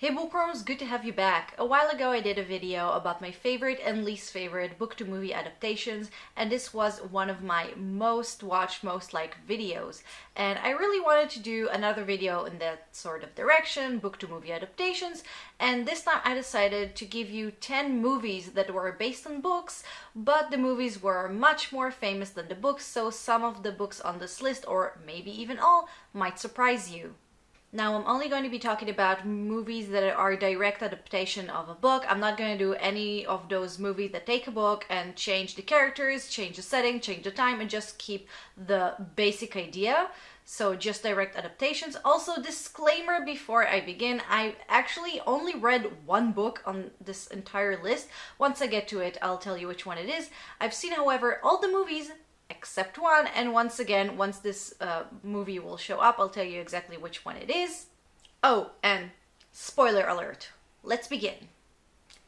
Hey Bookworms, good to have you back. A while ago I did a video about my favorite and least favorite book-to-movie adaptations, and this was one of my most watched, most liked videos. And I really wanted to do another video in that sort of direction, book-to-movie adaptations, and this time I decided to give you 10 movies that were based on books, but the movies were much more famous than the books, so some of the books on this list, or maybe even all, might surprise you. Now, I'm only going to be talking about movies that are direct adaptation of a book. I'm not going to do any of those movies that take a book and change the characters, change the setting, change the time, and just keep the basic idea. So just direct adaptations. Also, disclaimer before I begin, I actually only read one book on this entire list. Once I get to it, I'll tell you which one it is. I've seen, however, all the movies except one, and once again, once this movie will show up, I'll tell you exactly which one it is. Oh, and spoiler alert, let's begin.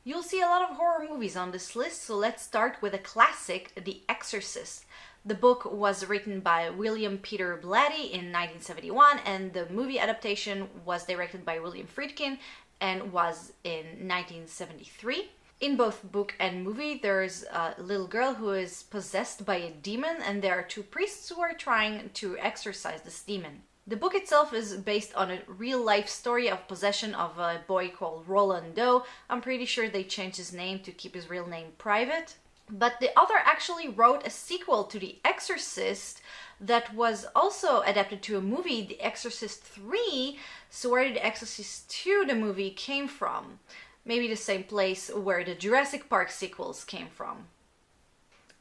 You'll see a lot of horror movies on this list, so let's start with a classic, The Exorcist. The book was written by William Peter Blatty in 1971, and the movie adaptation was directed by William Friedkin and was in 1973. In both book and movie, there's a little girl who is possessed by a demon, and there are two priests who are trying to exorcise this demon. The book itself is based on a real-life story of possession of a boy called Roland Doe. I'm pretty sure they changed his name to keep his real name private. But the author actually wrote a sequel to The Exorcist that was also adapted to a movie, The Exorcist 3. So where did The Exorcist 2, the movie, came from? Maybe the same place where the Jurassic Park sequels came from.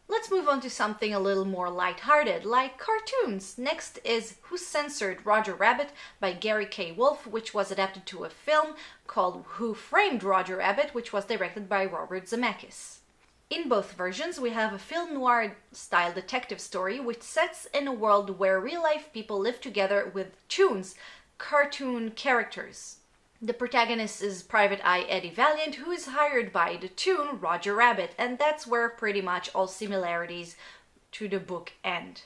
Let's move on to something a little more lighthearted, like cartoons. Next is Who Censored Roger Rabbit by Gary K. Wolfe, which was adapted to a film called Who Framed Roger Rabbit, which was directed by Robert Zemeckis. In both versions, we have a film noir-style detective story which sets in a world where real-life people live together with toons, cartoon characters. The protagonist is Private Eye Eddie Valiant, who is hired by the toon Roger Rabbit, and that's where pretty much all similarities to the book end.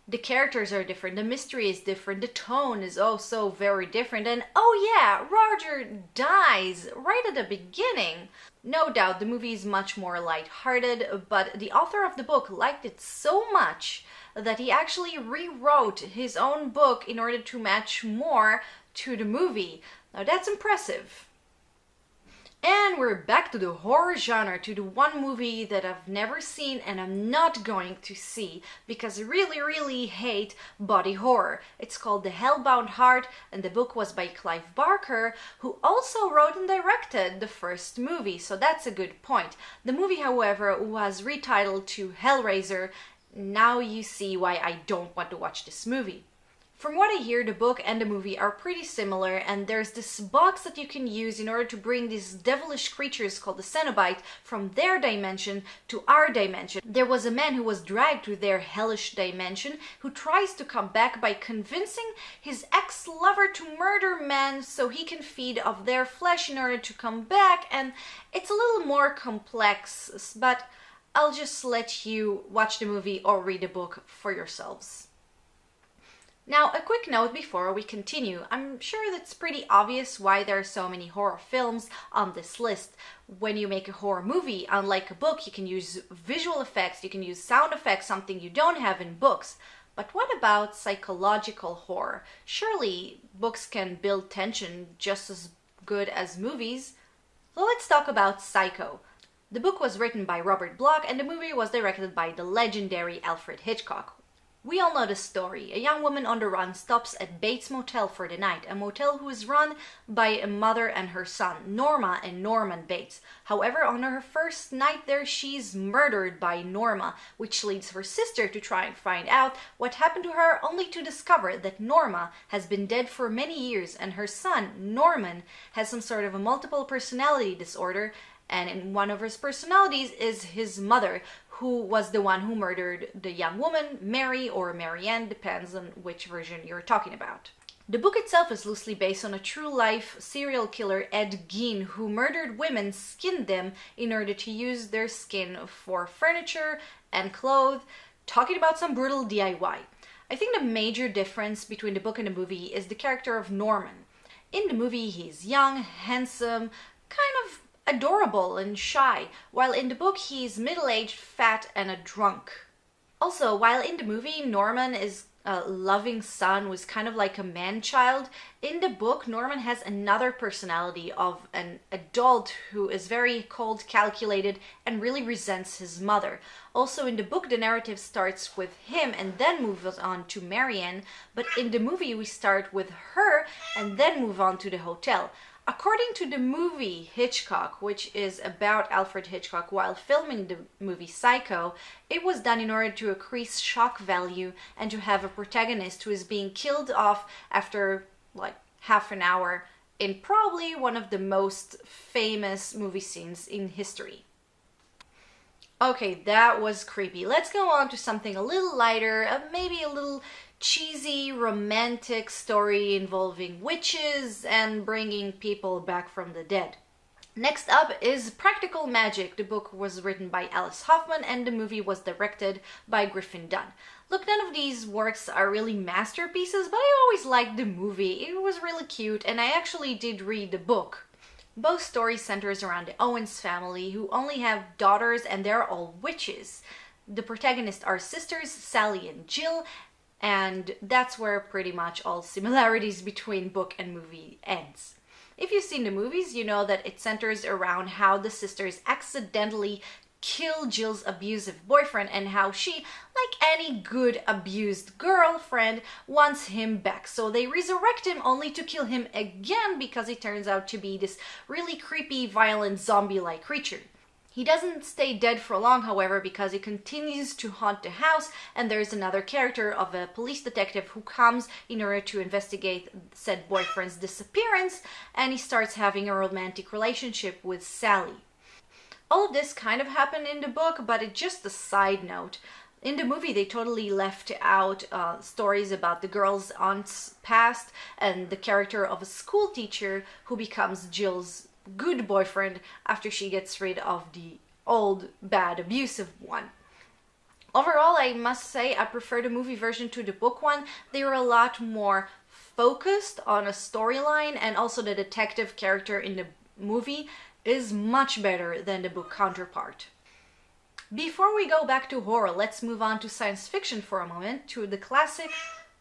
The characters are different, the mystery is different, the tone is also very different, and oh yeah, Roger dies right at the beginning. No doubt the movie is much more lighthearted, but the author of the book liked it so much that he actually rewrote his own book in order to match more to the movie. Now that's impressive. And we're back to the horror genre, to the one movie that I've never seen and I'm not going to see because I really hate body horror. It's called The Hellbound Heart, and the book was by Clive Barker, who also wrote and directed the first movie, so that's a good point. The movie, however, was retitled to Hellraiser. Now you see why I don't want to watch this movie. From what I hear, the book and the movie are pretty similar, and there's this box that you can use in order to bring these devilish creatures called the Cenobite from their dimension to our dimension. There was a man who was dragged to their hellish dimension who tries to come back by convincing his ex-lover to murder men so he can feed off their flesh in order to come back, and it's a little more complex, but I'll just let you watch the movie or read the book for yourselves. Now, a quick note before we continue. I'm sure that's pretty obvious why there are so many horror films on this list. When you make a horror movie, unlike a book, you can use visual effects, you can use sound effects, something you don't have in books. But what about psychological horror? Surely books can build tension just as good as movies. So let's talk about Psycho. The book was written by Robert Bloch and the movie was directed by the legendary Alfred Hitchcock. We all know the story. A young woman on the run stops at Bates Motel for the night, a motel who is run by a mother and her son, Norma and Norman Bates. However, on her first night there, she's murdered by Norma, which leads her sister to try and find out what happened to her, only to discover that Norma has been dead for many years and her son, Norman, has some sort of a multiple personality disorder, and in one of his personalities is his mother, who was the one who murdered the young woman, Mary or Marianne, depends on which version you're talking about. The book itself is loosely based on a true-life serial killer, Ed Gein, who murdered women, skinned them in order to use their skin for furniture and clothes, talking about some brutal DIY. I think the major difference between the book and the movie is the character of Norman. In the movie, he's young, handsome, kind of adorable and shy, while in the book, he's middle-aged, fat, and a drunk. Also, while in the movie, Norman is a loving son who's kind of like a man-child, in the book, Norman has another personality of an adult who is very cold, calculated, and really resents his mother. Also, in the book, the narrative starts with him and then moves on to Marianne, but in the movie, we start with her and then move on to the hotel. According to the movie Hitchcock, which is about Alfred Hitchcock while filming the movie Psycho, it was done in order to increase shock value and to have a protagonist who is being killed off after like half an hour in probably one of the most famous movie scenes in history. Okay, that was creepy. Let's go on to something a little lighter, maybe a little cheesy romantic story involving witches and bringing people back from the dead. Next up is Practical Magic. The book was written by Alice Hoffman and the movie was directed by Griffin Dunne. Look, none of these works are really masterpieces, but I always liked the movie. It was really cute and I actually did read the book. Both stories centers around the Owens family, who only have daughters and they're all witches. The protagonists are sisters Sally and Jill, and that's where pretty much all similarities between book and movie ends. If you've seen the movies, you know that it centers around how the sisters accidentally kill Jill's abusive boyfriend and how she, like any good abused girlfriend, wants him back. So they resurrect him only to kill him again because he turns out to be this really creepy, violent, zombie-like creature. He doesn't stay dead for long, however, because he continues to haunt the house, and there's another character of a police detective who comes in order to investigate said boyfriend's disappearance, and he starts having a romantic relationship with Sally. All of this kind of happened in the book, but it's just a side note. In the movie, they totally left out stories about the girl's aunt's past and the character of a school teacher who becomes Jill's good boyfriend after she gets rid of the old, bad, abusive one. Overall, I must say I prefer the movie version to the book one. They were a lot more focused on a storyline, and also the detective character in the movie is much better than the book counterpart. Before we go back to horror, let's move on to science fiction for a moment, to the classic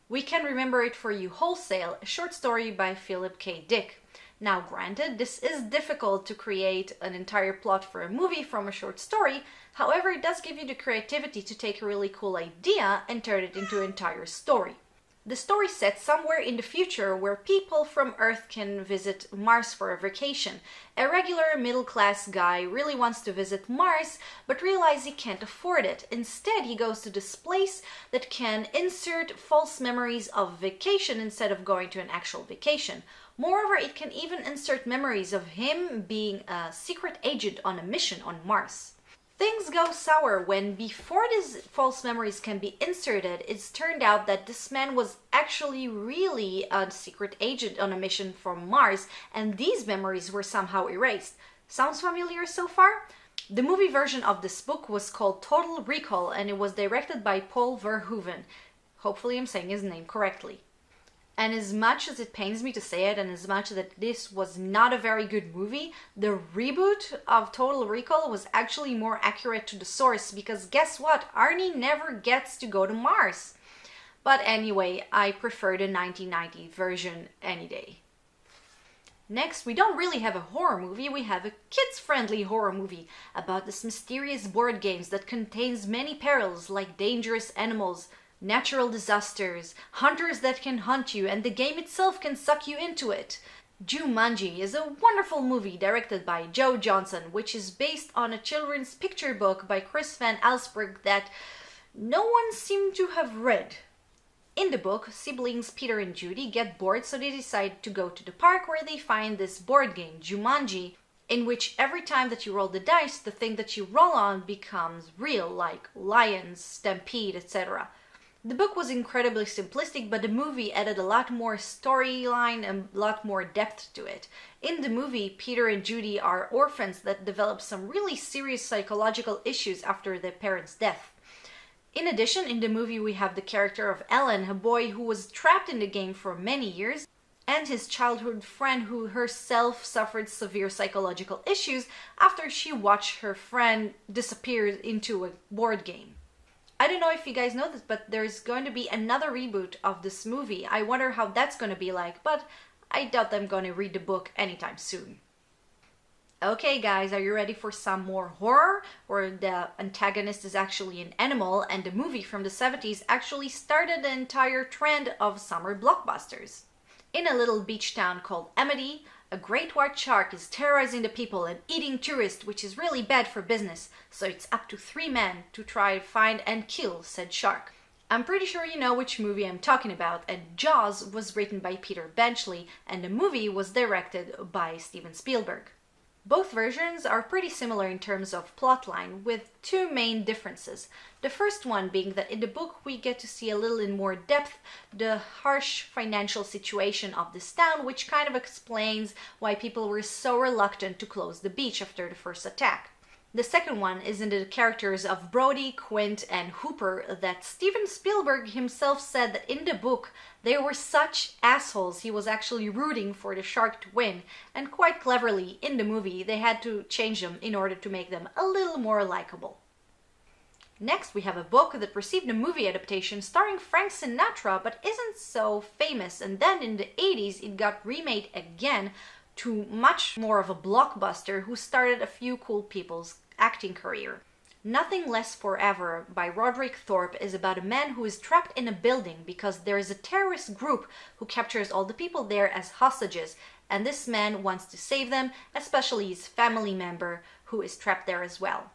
We Can Remember It For You Wholesale, a short story by Philip K. Dick. Now granted, this is difficult to create an entire plot for a movie from a short story, however it does give you the creativity to take a really cool idea and turn it into an entire story. The story sets somewhere in the future where people from Earth can visit Mars for a vacation. A regular middle-class guy really wants to visit Mars, but realizes he can't afford it. Instead, he goes to this place that can insert false memories of vacation instead of going to an actual vacation. Moreover, it can even insert memories of him being a secret agent on a mission on Mars. Things go sour when, before these false memories can be inserted, it's turned out that this man was actually really a secret agent on a mission from Mars, and these memories were somehow erased. Sounds familiar so far? The movie version of this book was called Total Recall, and it was directed by Paul Verhoeven. Hopefully I'm saying his name correctly. And as much as it pains me to say it, and as much that this was not a very good movie, the reboot of Total Recall was actually more accurate to the source, because guess what? Arnie never gets to go to Mars. But anyway, I prefer the 1990 version any day. Next, we don't really have a horror movie, we have a kids-friendly horror movie about this mysterious board games that contains many perils like dangerous animals, natural disasters, hunters that can hunt you, and the game itself can suck you into it. Jumanji is a wonderful movie directed by Joe Johnson, which is based on a children's picture book by Chris Van Allsburg that no one seemed to have read. In the book, siblings Peter and Judy get bored, so they decide to go to the park where they find this board game, Jumanji, in which every time that you roll the dice, the thing that you roll on becomes real, like lions, stampede, etc. The book was incredibly simplistic, but the movie added a lot more storyline and a lot more depth to it. In the movie, Peter and Judy are orphans that develop some really serious psychological issues after their parents' death. In addition, in the movie we have the character of Ellen, a boy who was trapped in the game for many years, and his childhood friend who herself suffered severe psychological issues after she watched her friend disappear into a board game. I don't know if you guys know this, but there's going to be another reboot of this movie. I wonder how that's going to be like, but I doubt I'm going to read the book anytime soon. Okay guys, are you ready for some more horror? Where the antagonist is actually an animal and the movie from the 70s actually started the entire trend of summer blockbusters. In a little beach town called Amity, a great white shark is terrorizing the people and eating tourists, which is really bad for business, so it's up to 3 men to try, find and kill said shark. I'm pretty sure you know which movie I'm talking about, and Jaws was written by Peter Benchley and the movie was directed by Steven Spielberg. Both versions are pretty similar in terms of plotline, with 2 main differences. The first one being that in the book we get to see a little in more depth the harsh financial situation of this town, which kind of explains why people were so reluctant to close the beach after the first attack. The second one is in the characters of Brody, Quint, and Hooper that Steven Spielberg himself said that in the book they were such assholes he was actually rooting for the shark to win, and quite cleverly in the movie they had to change them in order to make them a little more likable. Next we have a book that received a movie adaptation starring Frank Sinatra but isn't so famous, and then in the 80s it got remade again to much more of a blockbuster who started a few cool people's acting career. Nothing Less Forever by Roderick Thorpe is about a man who is trapped in a building because there is a terrorist group who captures all the people there as hostages, and this man wants to save them, especially his family member who is trapped there as well.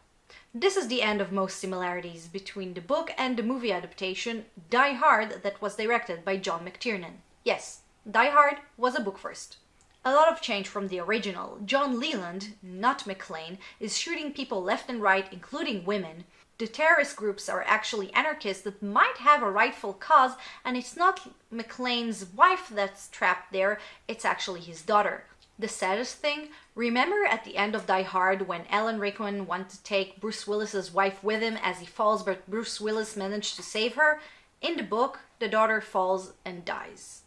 This is the end of most similarities between the book and the movie adaptation Die Hard that was directed by John McTiernan. Yes, Die Hard was a book first. A lot of change from the original. John Leland, not McClane, is shooting people left and right, including women. The terrorist groups are actually anarchists that might have a rightful cause, and it's not McClane's wife that's trapped there, it's actually his daughter. The saddest thing, remember at the end of Die Hard when Alan Rickman wanted to take Bruce Willis's wife with him as he falls, but Bruce Willis managed to save her? In the book, the daughter falls and dies.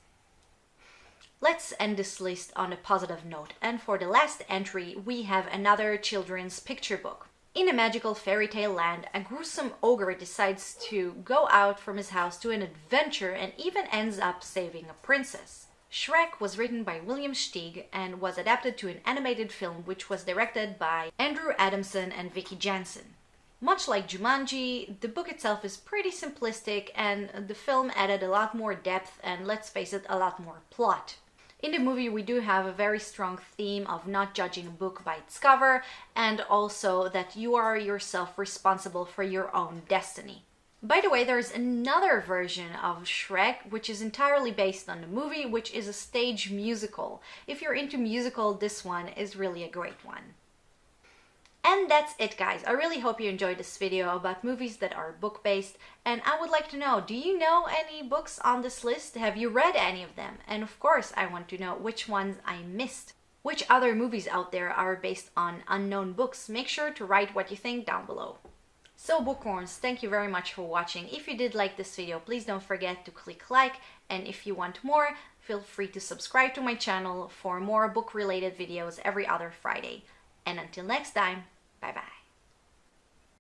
Let's end this list on a positive note, and for the last entry we have another children's picture book. In a magical fairy tale land, a gruesome ogre decides to go out from his house to an adventure and even ends up saving a princess. Shrek was written by William Steig and was adapted to an animated film which was directed by Andrew Adamson and Vicky Jansen. Much like Jumanji, the book itself is pretty simplistic and the film added a lot more depth and, let's face it, a lot more plot. In the movie we do have a very strong theme of not judging a book by its cover, and also that you are yourself responsible for your own destiny. By the way, there's another version of Shrek which is entirely based on the movie, which is a stage musical. If you're into musical, this one is really a great one. And that's it guys, I really hope you enjoyed this video about movies that are book based, and I would like to know, do you know any books on this list? Have you read any of them? And of course I want to know which ones I missed. Which other movies out there are based on unknown books? Make sure to write what you think down below. So bookworms, thank you very much for watching. If you did like this video, please don't forget to click like, and if you want more, feel free to subscribe to my channel for more book related videos every other Friday. And until next time, bye bye.